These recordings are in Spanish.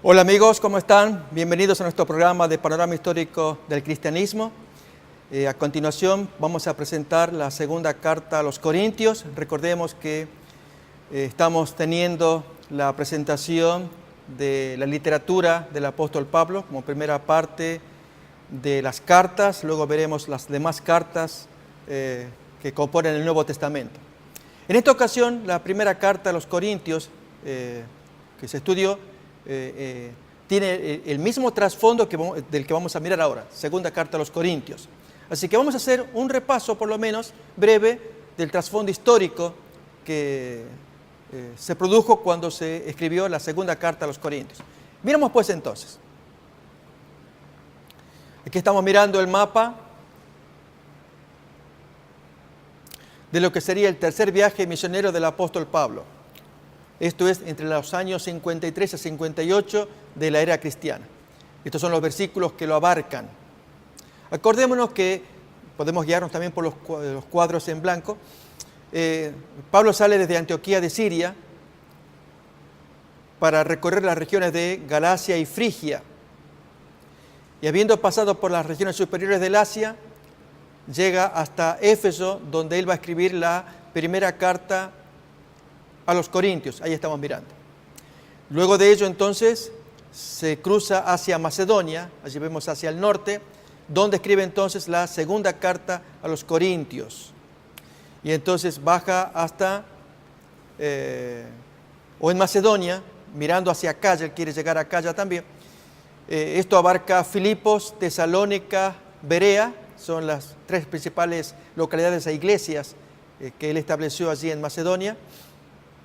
Hola amigos, ¿cómo están? Bienvenidos a nuestro programa de Panorama Histórico del Cristianismo. A continuación vamos a presentar la segunda carta a los Corintios. Recordemos que estamos teniendo la presentación de la literatura del apóstol Pablo como primera parte de las cartas. Luego veremos las demás cartas que componen el Nuevo Testamento. En esta ocasión, la primera carta a los Corintios que se estudió tiene el mismo trasfondo del que vamos a mirar ahora, segunda carta a los Corintios. Así que vamos a hacer un repaso, por lo menos breve, del trasfondo histórico que se produjo cuando se escribió la segunda carta a los Corintios. Miramos pues entonces. Aquí estamos mirando el mapa de lo que sería el tercer viaje misionero del apóstol Pablo. Esto es entre los años 53 a 58 de la era cristiana. Estos son los versículos que lo abarcan. Acordémonos que podemos guiarnos también por los cuadros en blanco. Pablo sale desde Antioquía de Siria para recorrer las regiones de Galacia y Frigia. Y habiendo pasado por las regiones superiores del Asia, llega hasta Éfeso, donde él va a escribir la primera carta a los Corintios. Ahí estamos mirando. Luego de ello, entonces, se cruza hacia Macedonia, allí vemos hacia el norte, donde escribe entonces la segunda carta a los Corintios. Y entonces baja hasta, o en Macedonia, mirando hacia Acaya, él quiere llegar a Acaya también. Esto abarca Filipos, Tesalónica, Berea, son las tres principales localidades e iglesias que él estableció allí en Macedonia.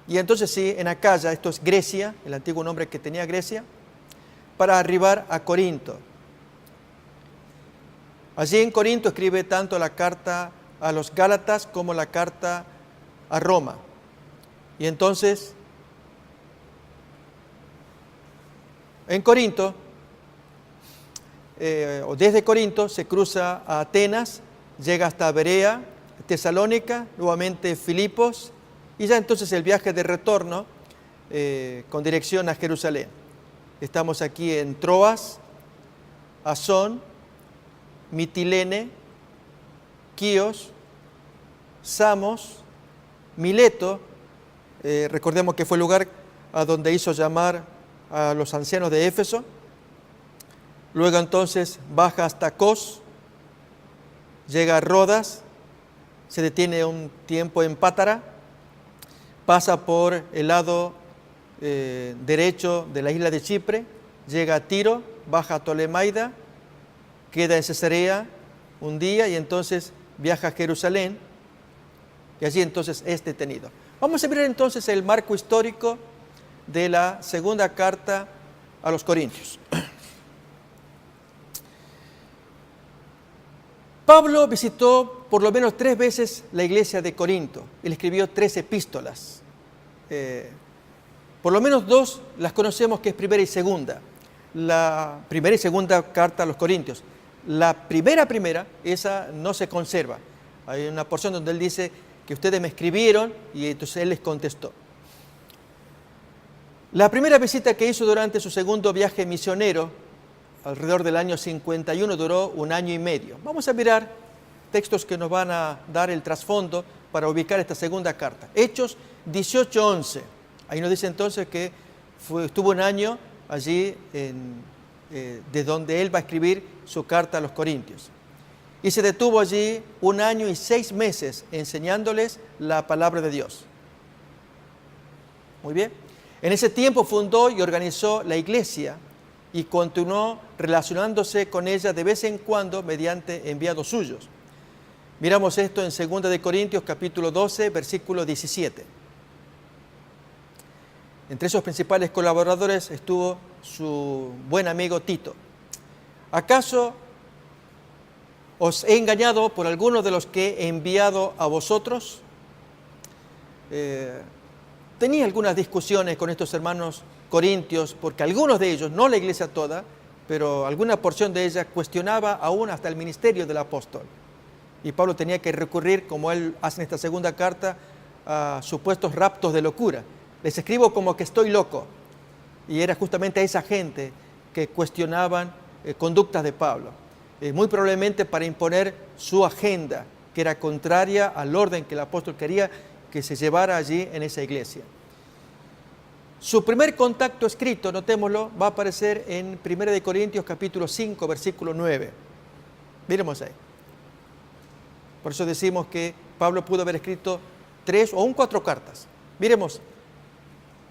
Y entonces sí, en Acaya, esto es Grecia, el antiguo nombre que tenía Grecia, para arribar a Corinto. Allí en Corinto escribe tanto la carta a los Gálatas como la carta a Roma. Y entonces, en Corinto, o desde Corinto, se cruza a Atenas, llega hasta Berea, Tesalónica, nuevamente Filipos, y ya entonces el viaje de retorno con dirección a Jerusalén. Estamos aquí en Troas, Asón, Mitilene, Quíos, Samos, Mileto. Recordemos que fue el lugar a donde hizo llamar a los ancianos de Éfeso. Luego entonces baja hasta Cos, llega a Rodas, se detiene un tiempo en Pátara, pasa por el lado derecho de la isla de Chipre, llega a Tiro, baja a Ptolemaida, queda en Cesarea un día y entonces viaja a Jerusalén y allí entonces es detenido. Vamos a mirar entonces el marco histórico de la segunda carta a los Corintios. Pablo visitó por lo menos 3 veces la iglesia de Corinto. Él escribió 3 epístolas. Por lo menos 2 las conocemos, que es primera y segunda. La primera y segunda carta a los Corintios. La primera, esa no se conserva. Hay una porción donde él dice que ustedes me escribieron y entonces él les contestó. La primera visita que hizo durante su segundo viaje misionero, alrededor del año 51, duró 1 año y medio. Vamos a mirar textos que nos van a dar el trasfondo para ubicar esta segunda carta. Hechos 18:11. Ahí nos dice entonces que estuvo 1 año allí de donde él va a escribir su carta a los Corintios. Y se detuvo allí 1 año y 6 meses enseñándoles la palabra de Dios. Muy bien. En ese tiempo fundó y organizó la iglesia y continuó relacionándose con ella de vez en cuando mediante enviados suyos. Miramos esto en 2 de Corintios capítulo 12, versículo 17. Entre esos principales colaboradores estuvo su buen amigo Tito. ¿Acaso os he engañado por alguno de los que he enviado a vosotros? Tenía algunas discusiones con estos hermanos corintios, porque algunos de ellos, no la iglesia toda, pero alguna porción de ella cuestionaba aún hasta el ministerio del apóstol. Y Pablo tenía que recurrir, como él hace en esta segunda carta, a supuestos raptos de locura. Les escribo como que estoy loco. Y era justamente a esa gente que cuestionaban conductas de Pablo, muy probablemente para imponer su agenda, que era contraria al orden que el apóstol quería que se llevara allí en esa iglesia. Su primer contacto escrito, notémoslo, va a aparecer en 1 Corintios capítulo 5, versículo 9. Miremos ahí. Por eso decimos que Pablo pudo haber escrito 3 o aún 4 cartas. Miremos,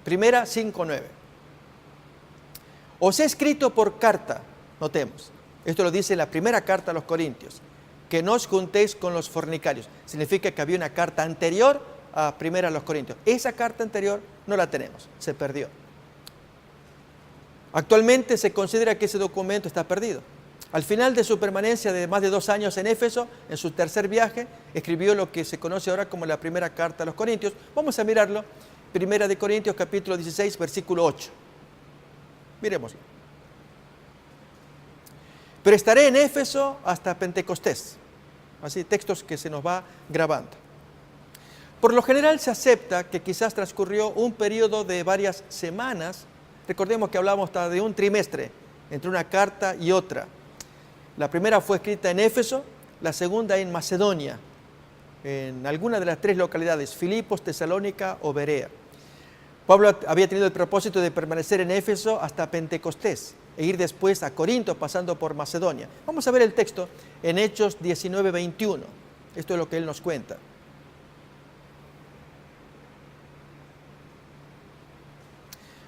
1 5, 9. Os he escrito por carta, notemos, esto lo dice la primera carta a los Corintios, que no os juntéis con los fornicarios. Significa que había una carta anterior a 1 a los Corintios. Esa carta anterior no la tenemos, se perdió. Actualmente se considera que ese documento está perdido. Al final de su permanencia de más de 2 años en Éfeso, en su tercer viaje, escribió lo que se conoce ahora como la primera carta a los Corintios. Vamos a mirarlo, 1 Corintios capítulo 16, versículo 8. Miremoslo. Pero estaré en Éfeso hasta Pentecostés. Así, textos que se nos va grabando. Por lo general se acepta que quizás transcurrió un periodo de varias semanas. Recordemos que hablamos hasta de un trimestre entre una carta y otra. La primera fue escrita en Éfeso, la segunda en Macedonia, en alguna de las 3 localidades, Filipos, Tesalónica o Berea. Pablo había tenido el propósito de permanecer en Éfeso hasta Pentecostés e ir después a Corinto pasando por Macedonia. Vamos a ver el texto en Hechos 19, 21. Esto es lo que él nos cuenta.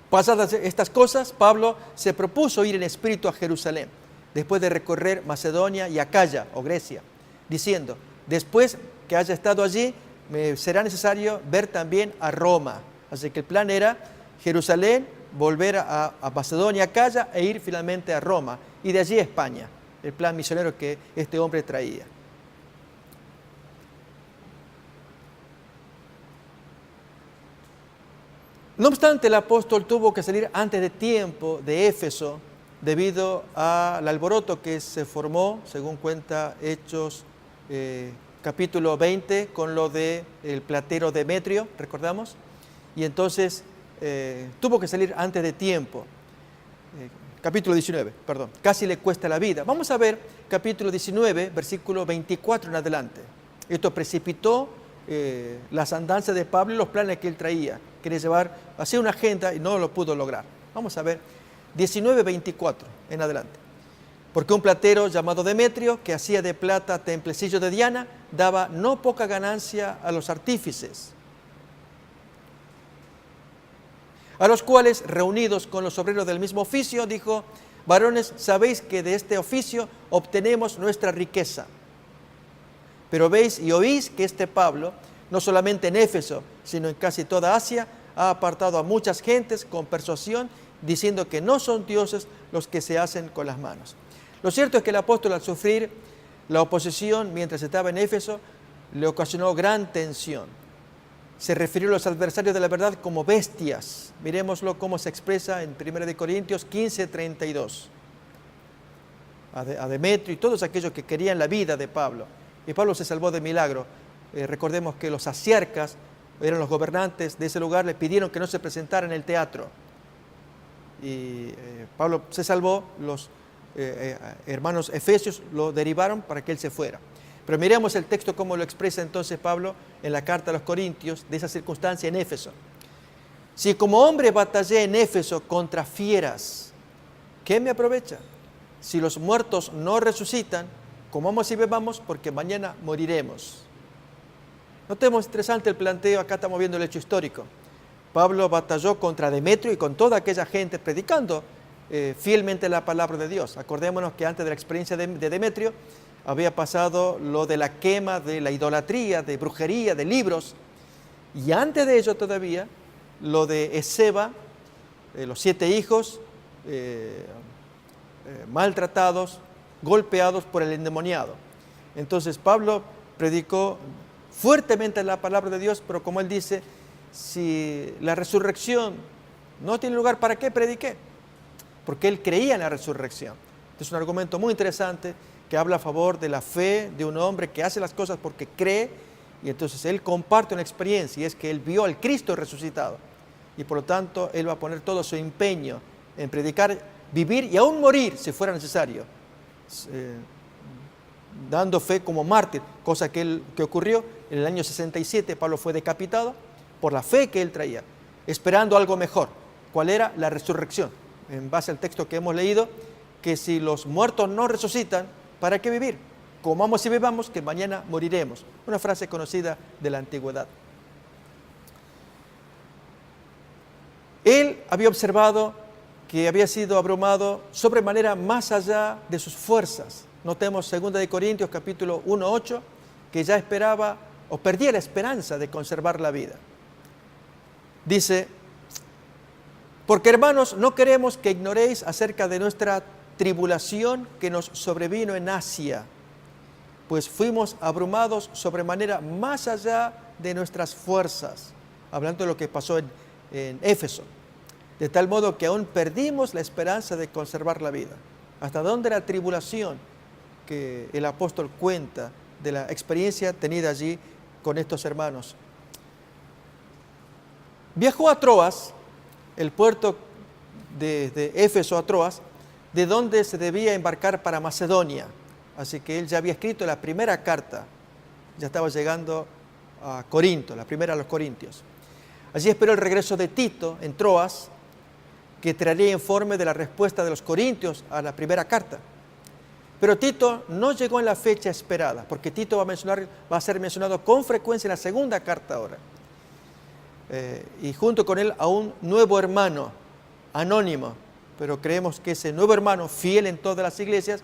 Pasadas estas cosas, Pablo se propuso ir en espíritu a Jerusalén, después de recorrer Macedonia y Acaya o Grecia, diciendo, después que haya estado allí, me será necesario ver también a Roma. Así que el plan era Jerusalén, volver a Macedonia, Acaya e ir finalmente a Roma y de allí a España, el plan misionero que este hombre traía. No obstante, el apóstol tuvo que salir antes de tiempo de Éfeso debido al alboroto que se formó, según cuenta Hechos capítulo 20, con lo del platero Demetrio, ¿recordamos? Y entonces tuvo que salir antes de tiempo. Capítulo 19, perdón, casi le cuesta la vida. Vamos a ver capítulo 19, versículo 24 en adelante. Esto precipitó las andanzas de Pablo y los planes que él traía. Quería llevar hacia una agenda y no lo pudo lograr. Vamos a ver 19, 24 en adelante. Porque un platero llamado Demetrio, que hacía de plata templecillos de Diana, daba no poca ganancia a los artífices, a los cuales, reunidos con los obreros del mismo oficio, dijo, varones, sabéis que de este oficio obtenemos nuestra riqueza. Pero veis y oís que este Pablo, no solamente en Éfeso, sino en casi toda Asia, ha apartado a muchas gentes con persuasión, diciendo que no son dioses los que se hacen con las manos. Lo cierto es que el apóstol, al sufrir la oposición mientras estaba en Éfeso, le ocasionó gran tensión. Se refirió a los adversarios de la verdad como bestias. Miremoslo cómo se expresa en 1 Corintios 15, 32. A Demetrio y todos aquellos que querían la vida de Pablo. Y Pablo se salvó de milagro. Recordemos que los asiarcas, eran los gobernantes de ese lugar, le pidieron que no se presentara en el teatro. Y Pablo se salvó, los hermanos efesios lo derivaron para que él se fuera. Pero miremos el texto cómo lo expresa entonces Pablo en la carta a los Corintios de esa circunstancia en Éfeso. Si como hombre batallé en Éfeso contra fieras, ¿qué me aprovecha? Si los muertos no resucitan, comamos y bebamos porque mañana moriremos. Notemos interesante el planteo, acá estamos viendo el hecho histórico. Pablo batalló contra Demetrio y con toda aquella gente predicando fielmente la palabra de Dios. Acordémonos que antes de la experiencia de Demetrio había pasado lo de la quema, de la idolatría, de brujería, de libros, y antes de ello todavía lo de Esceva, los 7 hijos maltratados, golpeados por el endemoniado. Entonces Pablo predicó fuertemente la palabra de Dios, pero como él dice, si la resurrección no tiene lugar, ¿para qué prediqué? Porque él creía en la resurrección. Este es un argumento muy interesante que habla a favor de la fe de un hombre que hace las cosas porque cree, y entonces él comparte una experiencia, y es que él vio al Cristo resucitado. y por lo tanto él va a poner todo su empeño en predicar, vivir y aún morir si fuera necesario, dando fe como mártir, cosa que ocurrió en el año 67. Pablo fue decapitado por la fe que él traía, esperando algo mejor. ¿Cuál era? La resurrección. En base al texto que hemos leído, que si los muertos no resucitan, ¿para qué vivir? Comamos y bebamos, que mañana moriremos. Una frase conocida de la antigüedad. Él había observado que había sido abrumado sobremanera más allá de sus fuerzas. Notemos 2 Corintios capítulo 1:8, que ya esperaba o perdía la esperanza de conservar la vida. Dice: porque hermanos, no queremos que ignoréis acerca de nuestra tribulación que nos sobrevino en Asia, pues fuimos abrumados sobremanera más allá de nuestras fuerzas, hablando de lo que pasó en Éfeso, de tal modo que aún perdimos la esperanza de conservar la vida. ¿Hasta dónde la tribulación que el apóstol cuenta de la experiencia tenida allí con estos hermanos? Viajó a Troas, el puerto de Éfeso a Troas, de donde se debía embarcar para Macedonia. Así que él ya había escrito la primera carta, ya estaba llegando a Corinto, la primera a los Corintios. Allí esperó el regreso de Tito en Troas, que traería informe de la respuesta de los Corintios a la primera carta. Pero Tito no llegó en la fecha esperada, porque Tito va a ser mencionado con frecuencia en la segunda carta ahora. Y junto con él a un nuevo hermano, anónimo, pero creemos que ese nuevo hermano, fiel en todas las iglesias,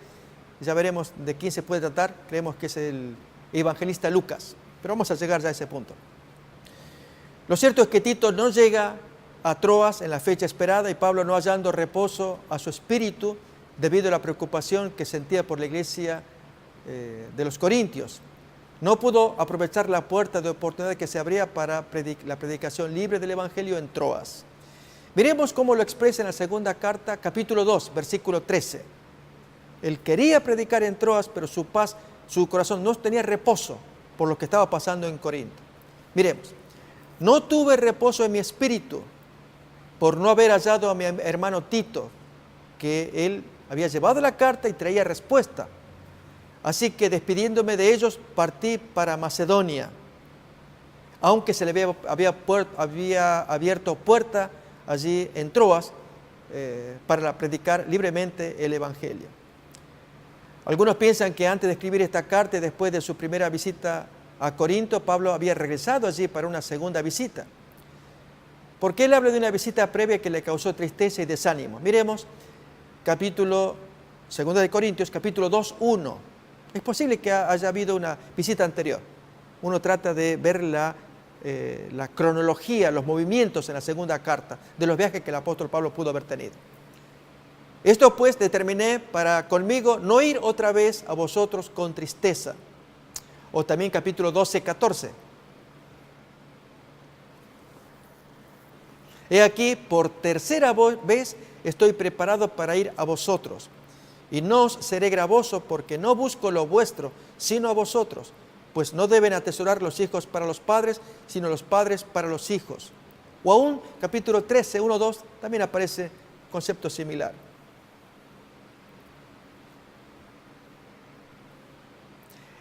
ya veremos de quién se puede tratar, creemos que es el evangelista Lucas, pero vamos a llegar ya a ese punto. Lo cierto es que Tito no llega a Troas en la fecha esperada, y Pablo, no hallando reposo a su espíritu debido a la preocupación que sentía por la iglesia de los Corintios, no pudo aprovechar la puerta de oportunidad que se abría para la predicación libre del evangelio en Troas. Miremos cómo lo expresa en la segunda carta, capítulo 2, versículo 13. Él quería predicar en Troas, pero su corazón no tenía reposo por lo que estaba pasando en Corinto. Miremos: no tuve reposo en mi espíritu por no haber hallado a mi hermano Tito, que él había llevado la carta y traía respuesta. Así que, despidiéndome de ellos, partí para Macedonia, aunque se le había abierto puerta allí en Troas para predicar libremente el evangelio. Algunos piensan que antes de escribir esta carta y después de su primera visita a Corinto, Pablo había regresado allí para una segunda visita. ¿Por qué él habla de una visita previa que le causó tristeza y desánimo? Miremos capítulo 2 de Corintios, capítulo 2:1. Es posible que haya habido una visita anterior. Uno trata de ver la cronología, los movimientos en la segunda carta de los viajes que el apóstol Pablo pudo haber tenido. Esto pues determiné para conmigo no ir otra vez a vosotros con tristeza. O también capítulo 12:14. He aquí, por tercera vez estoy preparado para ir a vosotros, y no os seré gravoso, porque no busco lo vuestro, sino a vosotros, pues no deben atesorar los hijos para los padres, sino los padres para los hijos. O aún capítulo 13, 1-2, también aparece concepto similar.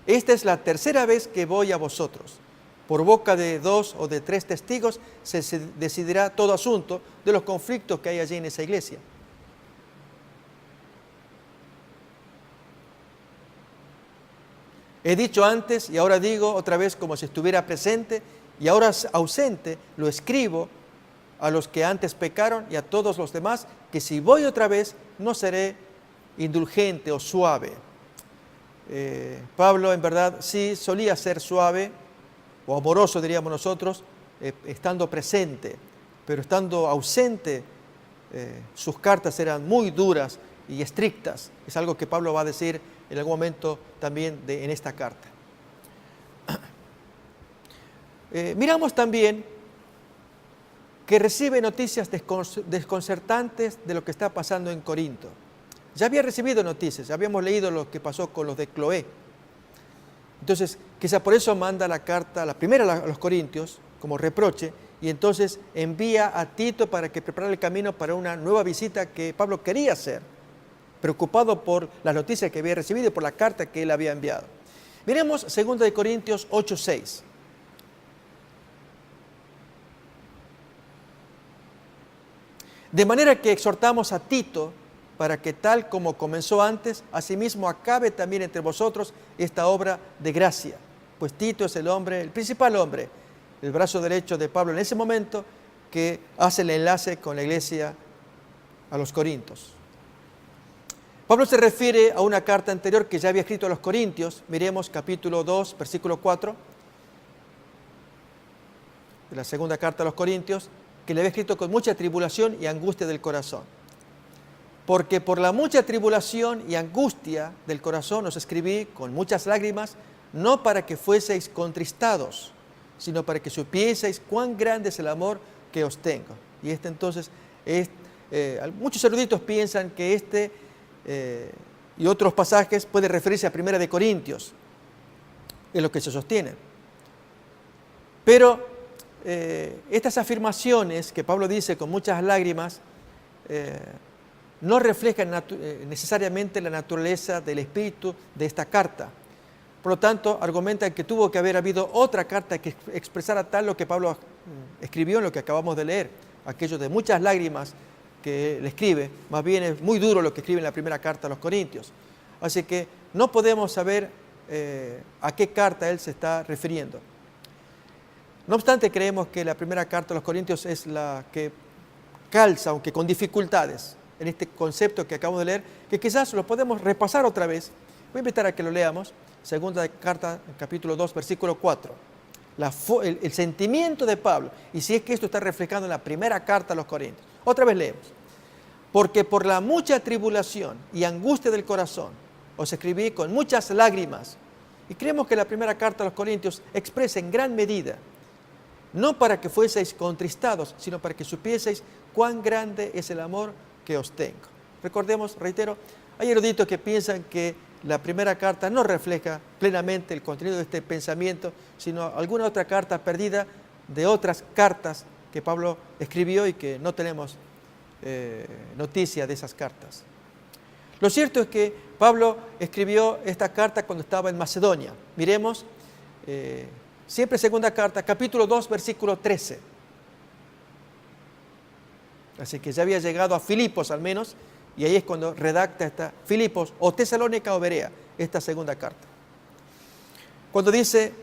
Esta es la tercera vez que voy a vosotros. Por boca de 2 o de 3 testigos se decidirá todo asunto de los conflictos que hay allí en esa iglesia. He dicho antes y ahora digo otra vez, como si estuviera presente y ahora ausente, lo escribo a los que antes pecaron y a todos los demás, que si voy otra vez no seré indulgente o suave. Pablo en verdad sí solía ser suave o amoroso, diríamos nosotros, estando presente, pero estando ausente, sus cartas eran muy duras y estrictas. Es algo que Pablo va a decir en algún momento también en esta carta. Miramos también que recibe noticias desconcertantes de lo que está pasando en Corinto. Ya había recibido noticias, ya habíamos leído lo que pasó con los de Cloé. Entonces, quizá por eso manda la carta, la primera a los Corintios, como reproche, y entonces envía a Tito para que preparara el camino para una nueva visita que Pablo quería hacer, preocupado por las noticias que había recibido y por la carta que él había enviado. Miremos 2 Corintios 8:6. De manera que exhortamos a Tito para que tal como comenzó antes, asimismo acabe también entre vosotros esta obra de gracia. Pues Tito es el principal hombre, el brazo derecho de Pablo en ese momento, que hace el enlace con la iglesia a los Corintios. Pablo se refiere a una carta anterior que ya había escrito a los Corintios. Miremos capítulo 2, versículo 4, de la segunda carta a los Corintios, que le había escrito con mucha tribulación y angustia del corazón. Porque por la mucha tribulación y angustia del corazón os escribí con muchas lágrimas, no para que fueseis contristados, sino para que supieseis cuán grande es el amor que os tengo. Y entonces, muchos eruditos piensan que y otros pasajes puede referirse a 1 Corintios, es lo que se sostiene. Pero estas afirmaciones que Pablo dice con muchas lágrimas no reflejan necesariamente la naturaleza del espíritu de esta carta. Por lo tanto, argumentan que tuvo que haber habido otra carta que expresara tal lo que Pablo escribió en lo que acabamos de leer, aquello de muchas lágrimas que le escribe. Más bien es muy duro lo que escribe en la primera carta a los Corintios. Así que no podemos saber a qué carta él se está refiriendo. No obstante, creemos que la primera carta a los Corintios es la que calza, aunque con dificultades, en este concepto que acabamos de leer, que quizás lo podemos repasar otra vez. Voy a invitar a que lo leamos. Segunda carta, capítulo 2, versículo 4. El sentimiento de Pablo, y si es que esto está reflejado en la primera carta a los Corintios. Otra vez leemos. Porque por la mucha tribulación y angustia del corazón os escribí con muchas lágrimas. Y creemos que la primera carta a los Corintios expresa en gran medida, no para que fueseis contristados, sino para que supieseis cuán grande es el amor que os tengo. Recordemos, reitero, hay eruditos que piensan que la primera carta no refleja plenamente el contenido de este pensamiento, sino alguna otra carta perdida de otras cartas que Pablo escribió y que no tenemos noticia de esas cartas. Lo cierto es que Pablo escribió esta carta cuando estaba en Macedonia. Miremos, siempre segunda carta, capítulo 2, versículo 13. Así que ya había llegado a Filipos al menos, y ahí es cuando redacta esta Filipos o Tesalónica o Berea, esta segunda carta. Cuando dice,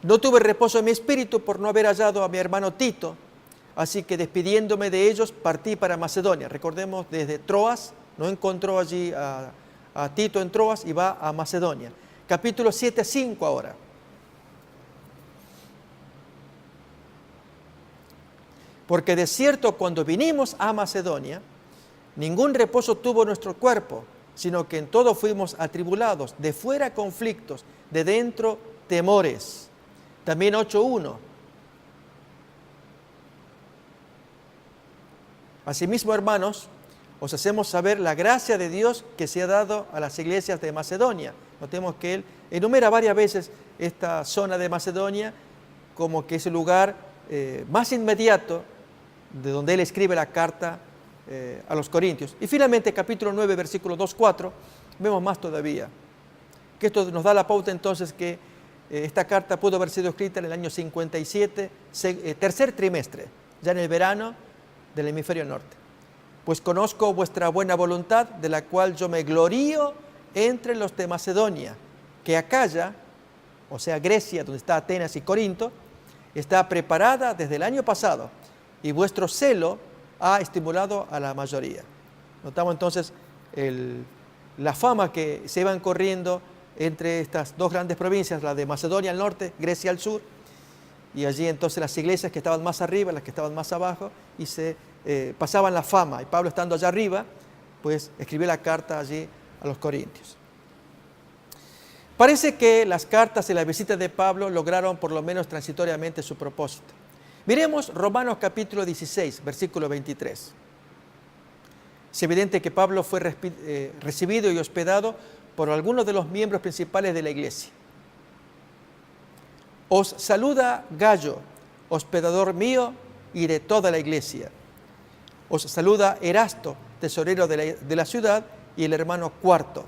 no tuve reposo en mi espíritu por no haber hallado a mi hermano Tito, así que despidiéndome de ellos partí para Macedonia. Recordemos, desde Troas, no encontró allí a Tito en Troas y va a Macedonia. Capítulo 7:5 ahora. Porque de cierto cuando vinimos a Macedonia, ningún reposo tuvo nuestro cuerpo, sino que en todo fuimos atribulados, de fuera conflictos, de dentro temores. También 8:1. Asimismo, hermanos, os hacemos saber la gracia de Dios que se ha dado a las iglesias de Macedonia. Notemos que él enumera varias veces esta zona de Macedonia como que es el lugar más inmediato de donde él escribe la carta a los Corintios. Y finalmente, capítulo 9, versículo 2-4, vemos más todavía. Que esto nos da la pauta entonces que esta carta pudo haber sido escrita en el año 57, tercer trimestre, ya en el verano del hemisferio norte. Pues conozco vuestra buena voluntad, de la cual yo me glorío entre los de Macedonia, que Acaya, o sea Grecia, donde está Atenas y Corinto, está preparada desde el año pasado, y vuestro celo ha estimulado a la mayoría. Notamos entonces la fama que se iban corriendo entre estas dos grandes provincias, la de Macedonia al norte, Grecia al sur, y allí entonces las iglesias que estaban más arriba, las que estaban más abajo, y se pasaban la fama. Y Pablo, estando allá arriba, pues escribió la carta allí a los Corintios. Parece que las cartas y las visitas de Pablo lograron por lo menos transitoriamente su propósito. Miremos Romanos capítulo 16, versículo 23. Es evidente que Pablo fue recibido y hospedado por algunos de los miembros principales de la iglesia. Os saluda Gallo, hospedador mío y de toda la iglesia. Os saluda Erasto, tesorero de la ciudad, y el hermano Cuarto.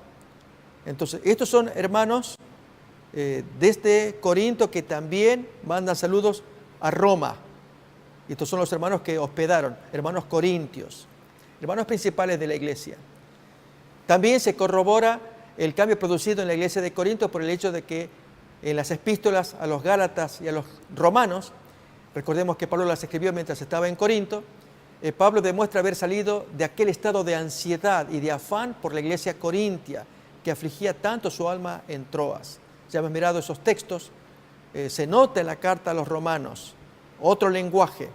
Entonces, estos son hermanos desde Corinto que también mandan saludos a Roma. Estos son los hermanos que hospedaron, hermanos corintios, hermanos principales de la iglesia. También se corrobora el cambio producido en la iglesia de Corinto por el hecho de que en las epístolas a los Gálatas y a los romanos, recordemos que Pablo las escribió mientras estaba en Corinto, Pablo demuestra haber salido de aquel estado de ansiedad y de afán por la iglesia corintia que afligía tanto su alma en Troas. Ya hemos mirado esos textos, se nota en la carta a los romanos otro lenguaje,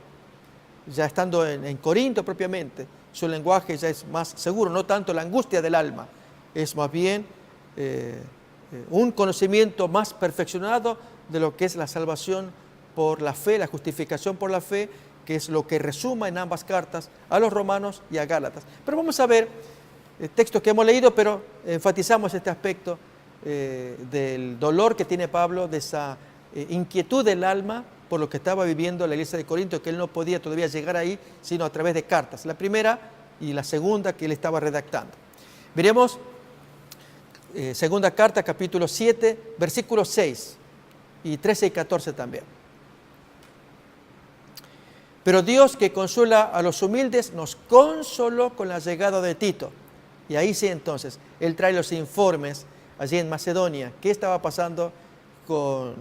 ya estando en Corinto propiamente, su lenguaje ya es más seguro, no tanto la angustia del alma, es más bien un conocimiento más perfeccionado de lo que es la salvación por la fe, la justificación por la fe, que es lo que resuma en ambas cartas a los romanos y a Gálatas. Pero vamos a ver textos que hemos leído, pero enfatizamos este aspecto del dolor que tiene Pablo, de esa inquietud del alma por lo que estaba viviendo la iglesia de Corinto, que él no podía todavía llegar ahí, sino a través de cartas. La primera y la segunda que él estaba redactando. Miremos segunda carta, capítulo 7, versículos 6 y 13 y 14 también. Pero Dios, que consuela a los humildes, nos consoló con la llegada de Tito. Y ahí sí, entonces, él trae los informes allí en Macedonia, qué estaba pasando con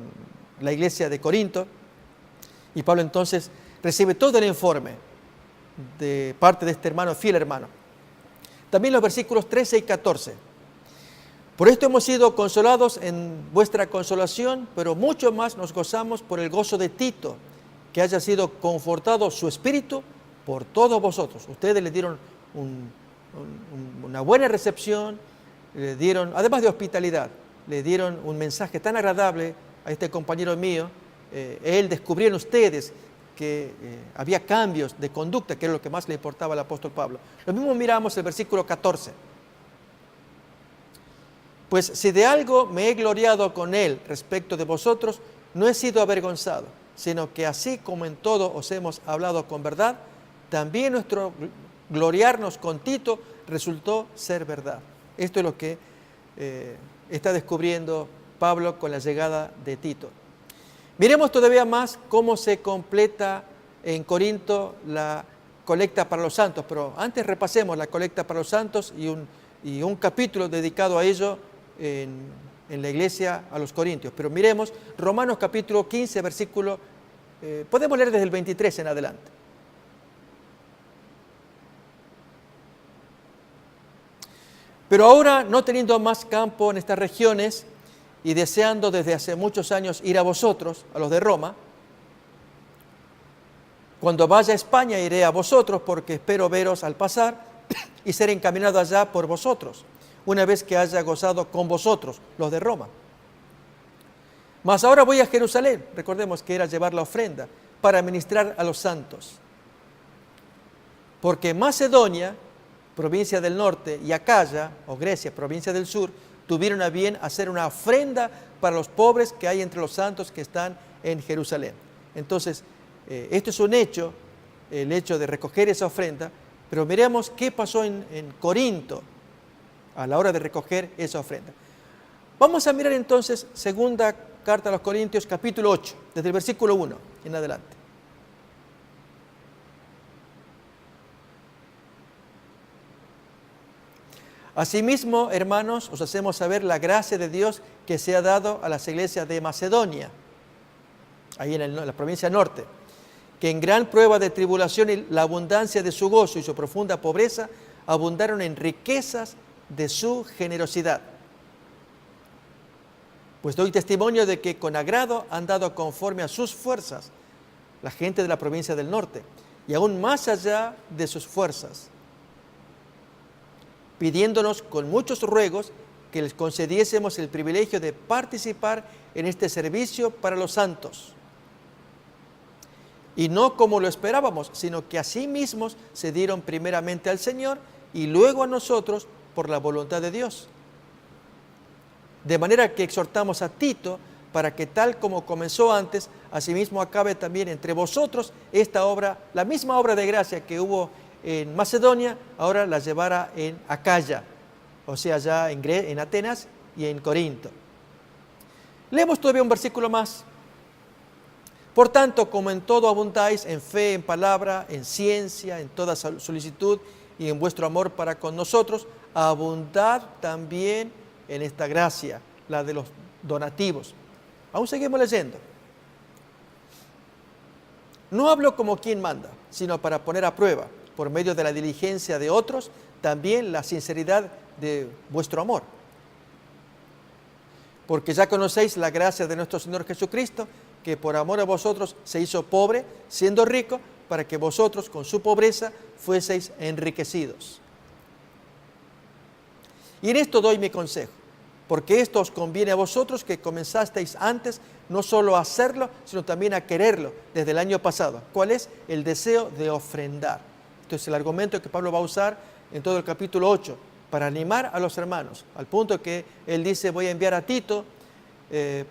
la iglesia de Corinto. Y Pablo entonces recibe todo el informe de parte de este hermano, fiel hermano. También los versículos 13 y 14. Por esto hemos sido consolados en vuestra consolación, pero mucho más nos gozamos por el gozo de Tito, que haya sido confortado su espíritu por todos vosotros. Ustedes le dieron una buena recepción, le dieron, además de hospitalidad, le dieron un mensaje tan agradable a este compañero mío. Él descubrió en ustedes que había cambios de conducta, que era lo que más le importaba al apóstol Pablo. Lo mismo miramos el versículo 14. Pues si de algo me he gloriado con él respecto de vosotros, no he sido avergonzado, sino que así como en todo os hemos hablado con verdad, también nuestro gloriarnos con Tito resultó ser verdad. Esto es lo que está descubriendo Pablo con la llegada de Tito. Miremos todavía más cómo se completa en Corinto la colecta para los santos, pero antes repasemos la colecta para los santos y un capítulo dedicado a ello en la iglesia a los corintios. Pero miremos Romanos capítulo 15, versículo, podemos leer desde el 23 en adelante. Pero ahora, no teniendo más campo en estas regiones y deseando desde hace muchos años ir a vosotros, a los de Roma, cuando vaya a España iré a vosotros porque espero veros al pasar y ser encaminado allá por vosotros, una vez que haya gozado con vosotros, los de Roma. Mas ahora voy a Jerusalén, recordemos que era llevar la ofrenda, para ministrar a los santos. Porque Macedonia, provincia del norte, y Acaya, o Grecia, provincia del sur, tuvieron a bien hacer una ofrenda para los pobres que hay entre los santos que están en Jerusalén. Entonces, esto es un hecho, el hecho de recoger esa ofrenda, pero miremos qué pasó en Corinto a la hora de recoger esa ofrenda. Vamos a mirar entonces segunda carta a los Corintios, capítulo 8, desde el versículo 1 en adelante. Asimismo, hermanos, os hacemos saber la gracia de Dios que se ha dado a las iglesias de Macedonia, ahí en la provincia norte, que en gran prueba de tribulación y la abundancia de su gozo y su profunda pobreza abundaron en riquezas de su generosidad. Pues doy testimonio de que con agrado han dado conforme a sus fuerzas la gente de la provincia del norte, y aún más allá de sus fuerzas, pidiéndonos con muchos ruegos que les concediésemos el privilegio de participar en este servicio para los santos. Y no como lo esperábamos, sino que a sí mismos se dieron primeramente al Señor y luego a nosotros por la voluntad de Dios. De manera que exhortamos a Tito para que tal como comenzó antes, asimismo acabe también entre vosotros esta obra, la misma obra de gracia que hubo en Macedonia, ahora la llevará en Acaya, o sea, ya en Atenas y en Corinto. Leemos todavía un versículo más. Por tanto, como en todo abundáis, en fe, en palabra, en ciencia, en toda solicitud y en vuestro amor para con nosotros, abundad también en esta gracia, la de los donativos. Aún seguimos leyendo. No hablo como quien manda, sino para poner a prueba, por medio de la diligencia de otros, también la sinceridad de vuestro amor. Porque ya conocéis la gracia de nuestro Señor Jesucristo, que por amor a vosotros se hizo pobre, siendo rico, para que vosotros con su pobreza fueseis enriquecidos. Y en esto doy mi consejo, porque esto os conviene a vosotros que comenzasteis antes no solo a hacerlo, sino también a quererlo desde el año pasado. ¿Cuál es? El deseo de ofrendar. Este es el argumento que Pablo va a usar en todo el capítulo 8, para animar a los hermanos, al punto que él dice, voy a enviar a Tito,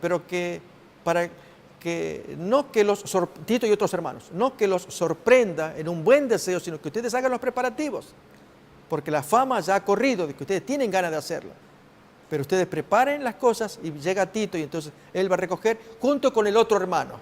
pero que para que no que Tito y otros hermanos, no que los sorprenda en un buen deseo, sino que ustedes hagan los preparativos, porque la fama ya ha corrido de que ustedes tienen ganas de hacerlo. Pero ustedes preparen las cosas y llega Tito y entonces él va a recoger junto con el otro hermano,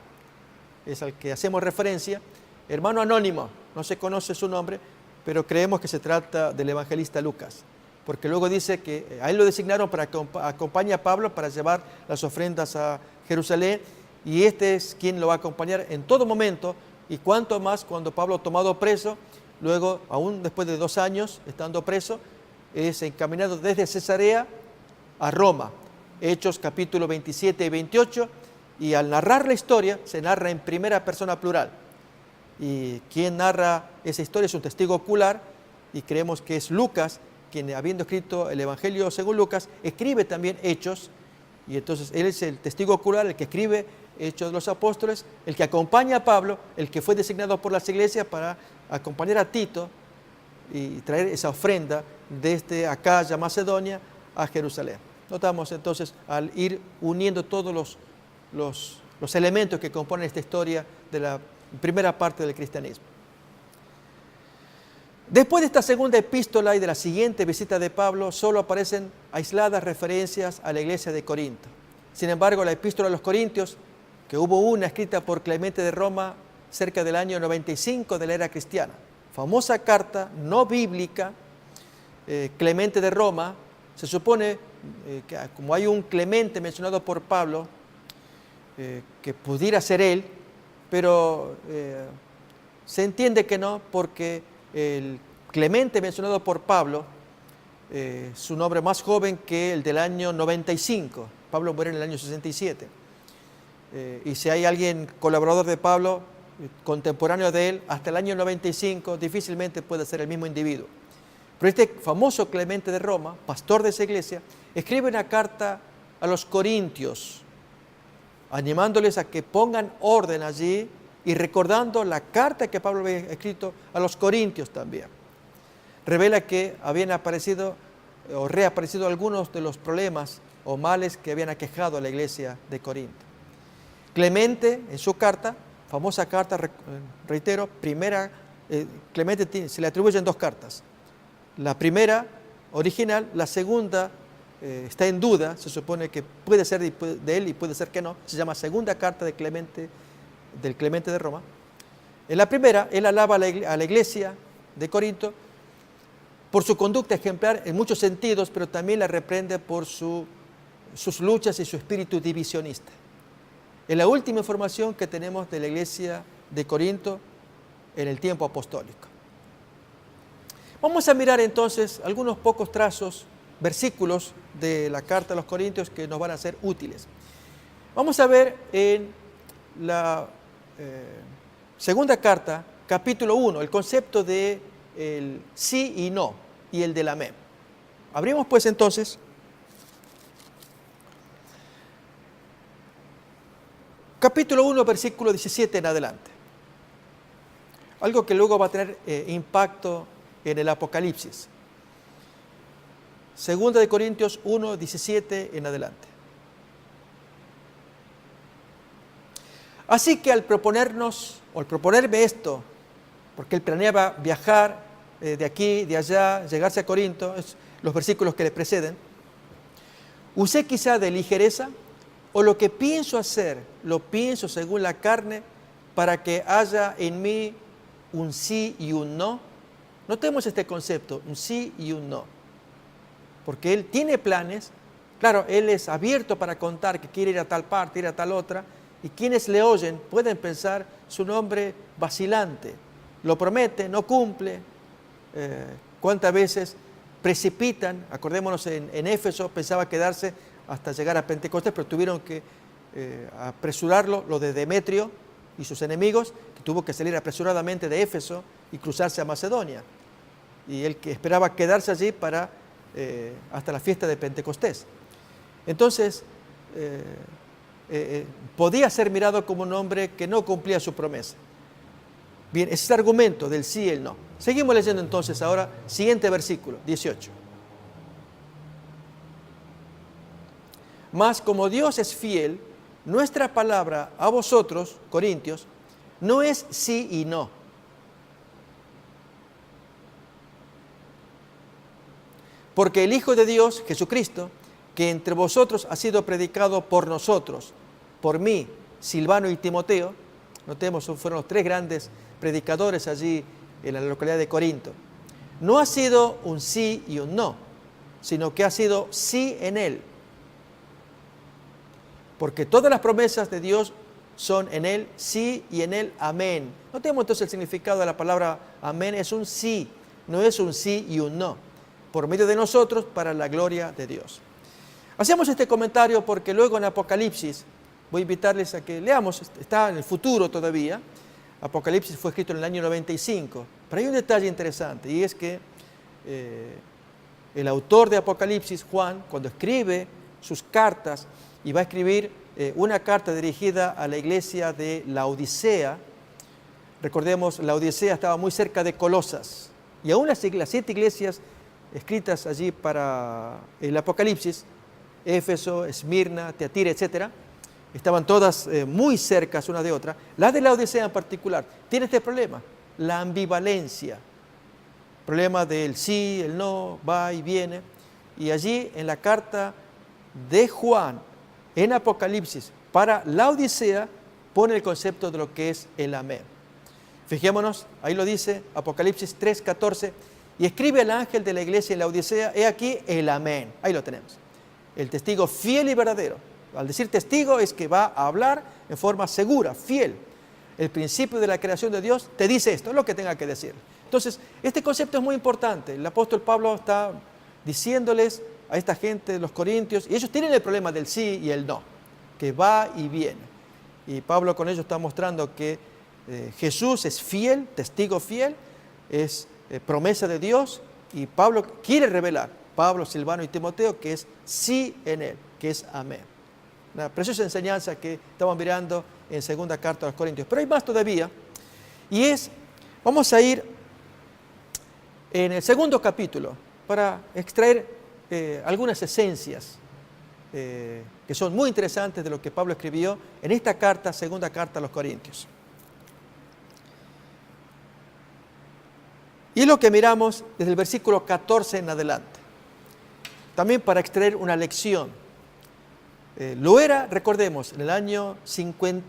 es al que hacemos referencia, hermano anónimo, no se conoce su nombre, pero creemos que se trata del evangelista Lucas, porque luego dice que a él lo designaron para que acompañe a Pablo para llevar las ofrendas a Jerusalén, y este es quien lo va a acompañar en todo momento, y cuanto más cuando Pablo tomado preso, luego aún después de 2 años estando preso, es encaminado desde Cesarea a Roma. Hechos capítulo 27 y 28, y al narrar la historia se narra en primera persona plural, y quien narra esa historia es un testigo ocular, y creemos que es Lucas, quien habiendo escrito el Evangelio según Lucas, escribe también Hechos, y entonces él es el testigo ocular, el que escribe Hechos de los Apóstoles, el que acompaña a Pablo, el que fue designado por las iglesias para acompañar a Tito y traer esa ofrenda desde Acaya, Macedonia, a Jerusalén. Notamos entonces al ir uniendo todos los elementos que componen esta historia de la primera parte del cristianismo. Después de esta segunda epístola y de la siguiente visita de Pablo, solo aparecen aisladas referencias a la iglesia de Corinto. Sin embargo, la epístola a los Corintios, que hubo una escrita por Clemente de Roma cerca del año 95 de la era cristiana, famosa carta no bíblica, Clemente de Roma, se supone que como hay un Clemente mencionado por Pablo, que pudiera ser él, pero se entiende que no, porque el Clemente mencionado por Pablo, su nombre más joven que el del año 95. Pablo muere en el año 67. Y si hay alguien colaborador de Pablo, contemporáneo de él, hasta el año 95, difícilmente puede ser el mismo individuo. Pero este famoso Clemente de Roma, pastor de esa iglesia, escribe una carta a los corintios, animándoles a que pongan orden allí y recordando la carta que Pablo había escrito a los corintios también. Revela que habían aparecido o reaparecido algunos de los problemas o males que habían aquejado a la iglesia de Corinto. Clemente, en su carta, famosa carta, reitero, Clemente se le atribuyen 2 cartas. La primera, original, la segunda está en duda, se supone que puede ser de él y puede ser que no, se llama segunda carta de Clemente, del Clemente de Roma. En la primera, él alaba a la iglesia de Corinto por su conducta ejemplar en muchos sentidos, pero también la reprende por sus luchas y su espíritu divisionista. Es la última información que tenemos de la iglesia de Corinto en el tiempo apostólico. Vamos a mirar entonces algunos pocos trazos, versículos de la carta a los Corintios que nos van a ser útiles. Vamos a ver en la segunda carta, capítulo 1, el concepto de el sí y no y el del amén. Abrimos pues entonces capítulo 1, versículo 17 en adelante. Algo que luego va a tener impacto en el Apocalipsis. Segunda de Corintios 1, 17 en adelante. Así que al proponerme esto, porque él planeaba viajar de aquí, de allá, llegarse a Corinto, los versículos que le preceden, usé quizá de ligereza, o lo que pienso hacer, lo pienso según la carne, para que haya en mí un sí y un no. Notemos este concepto, un sí y un no. Porque él tiene planes, claro, él es abierto para contar que quiere ir a tal parte, ir a tal otra, y quienes le oyen pueden pensar, es un hombre vacilante, lo promete, no cumple. ¿Cuántas veces precipitan? Acordémonos en Éfeso, pensaba quedarse hasta llegar a Pentecostés, pero tuvieron que apresurarlo, lo de Demetrio y sus enemigos, que tuvo que salir apresuradamente de Éfeso y cruzarse a Macedonia. Y él que esperaba quedarse allí para hasta la fiesta de Pentecostés. Entonces, podía ser mirado como un hombre que no cumplía su promesa. Bien, ese es el argumento del sí y el no. Seguimos leyendo entonces ahora, siguiente versículo, 18. Mas como Dios es fiel, nuestra palabra a vosotros, Corintios, no es sí y no. Porque el Hijo de Dios, Jesucristo, que entre vosotros ha sido predicado por nosotros, por mí, Silvano y Timoteo, notemos, fueron los tres grandes predicadores allí en la localidad de Corinto, no ha sido un sí y un no, sino que ha sido sí en él. Porque todas las promesas de Dios son en él sí y en él amén. Notemos entonces el significado de la palabra amén, es un sí, no es un sí y un no, por medio de nosotros para la gloria de Dios. Hacemos este comentario porque luego en Apocalipsis, voy a invitarles a que leamos, está en el futuro todavía, Apocalipsis fue escrito en el año 95, pero hay un detalle interesante y es que el autor de Apocalipsis, Juan, cuando escribe sus cartas y va a escribir una carta dirigida a la iglesia de Laodicea, recordemos, Laodicea estaba muy cerca de Colosas y aún las 7 iglesias escritas allí para el Apocalipsis, Éfeso, Esmirna, Teatira, etc., estaban todas muy cercas una de otra. La de Laodicea en particular tiene este problema, la ambivalencia, problema del sí, el no, va y viene. Y allí en la carta de Juan, en Apocalipsis, para Laodicea, pone el concepto de lo que es el amén. Fijémonos, ahí lo dice Apocalipsis 3:14, y escribe al ángel de la iglesia en Laodicea, he aquí el amén, ahí lo tenemos, el testigo fiel y verdadero. Al decir testigo es que va a hablar en forma segura, fiel. El principio de la creación de Dios te dice esto, es lo que tenga que decir. Entonces, este concepto es muy importante. El apóstol Pablo está diciéndoles a esta gente, los corintios, y ellos tienen el problema del sí y el no, que va y viene. Y Pablo con ellos está mostrando que Jesús es fiel, testigo fiel, es promesa de Dios, y Pablo quiere revelar, Pablo, Silvano y Timoteo, que es sí en él, que es amén. Una preciosa enseñanza que estamos mirando en segunda carta a los Corintios. Pero hay más todavía, y vamos a ir en el segundo capítulo para extraer algunas esencias que son muy interesantes de lo que Pablo escribió en esta carta, segunda carta a los Corintios. Y es lo que miramos desde el versículo 14 en adelante. También para extraer una lección. Lo era, recordemos, en el año 50,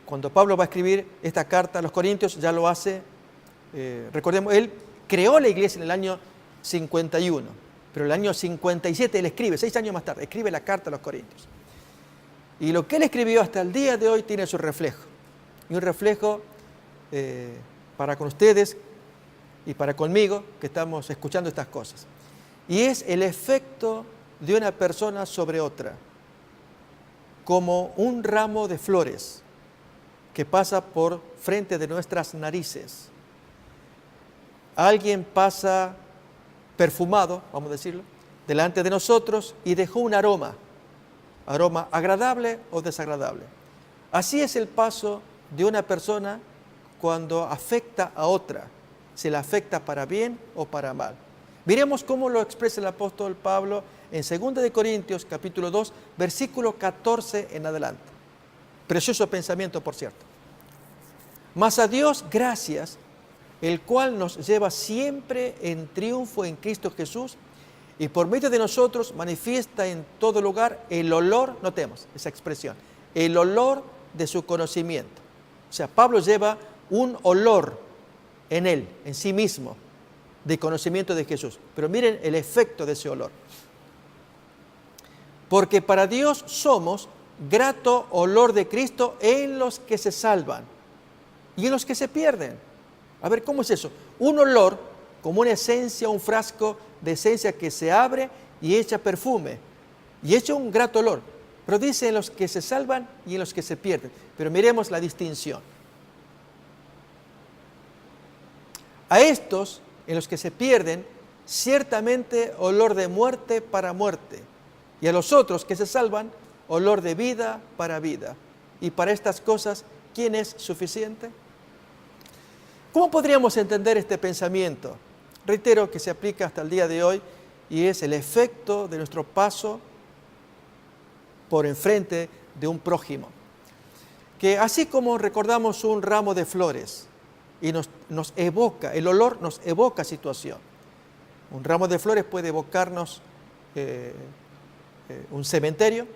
cuando Pablo va a escribir esta carta a los Corintios, ya lo hace, recordemos, él creó la iglesia en el año 51, pero en el año 57 él escribe, 6 años más tarde, escribe la carta a los Corintios. Y lo que él escribió hasta el día de hoy tiene su reflejo, y un reflejo para con ustedes y para conmigo que estamos escuchando estas cosas. Y es el efecto de una persona sobre otra, como un ramo de flores que pasa por frente de nuestras narices. Alguien pasa perfumado, vamos a decirlo, delante de nosotros y dejó un aroma agradable o desagradable. Así es el paso de una persona cuando afecta a otra, se la afecta para bien o para mal. Miremos cómo lo expresa el apóstol Pablo en 2 de Corintios, capítulo 2, versículo 14 en adelante. Precioso pensamiento, por cierto. Mas a Dios gracias, el cual nos lleva siempre en triunfo en Cristo Jesús, y por medio de nosotros manifiesta en todo lugar el olor, notemos esa expresión, el olor de su conocimiento. O sea, Pablo lleva un olor en él, en sí mismo, de conocimiento de Jesús. Pero miren el efecto de ese olor. Porque para Dios somos grato olor de Cristo en los que se salvan y en los que se pierden. A ver, ¿cómo es eso? Un olor como una esencia, un frasco de esencia que se abre y echa perfume y echa un grato olor. Pero dice en los que se salvan y en los que se pierden. Pero miremos la distinción. A estos, en los que se pierden, ciertamente olor de muerte para muerte. Y a los otros que se salvan, olor de vida para vida. Y para estas cosas, ¿quién es suficiente? ¿Cómo podríamos entender este pensamiento? Reitero que se aplica hasta el día de hoy y es el efecto de nuestro paso por enfrente de un prójimo. Que así como recordamos un ramo de flores y nos evoca, el olor nos evoca situación. Un ramo de flores puede evocarnos un cementerio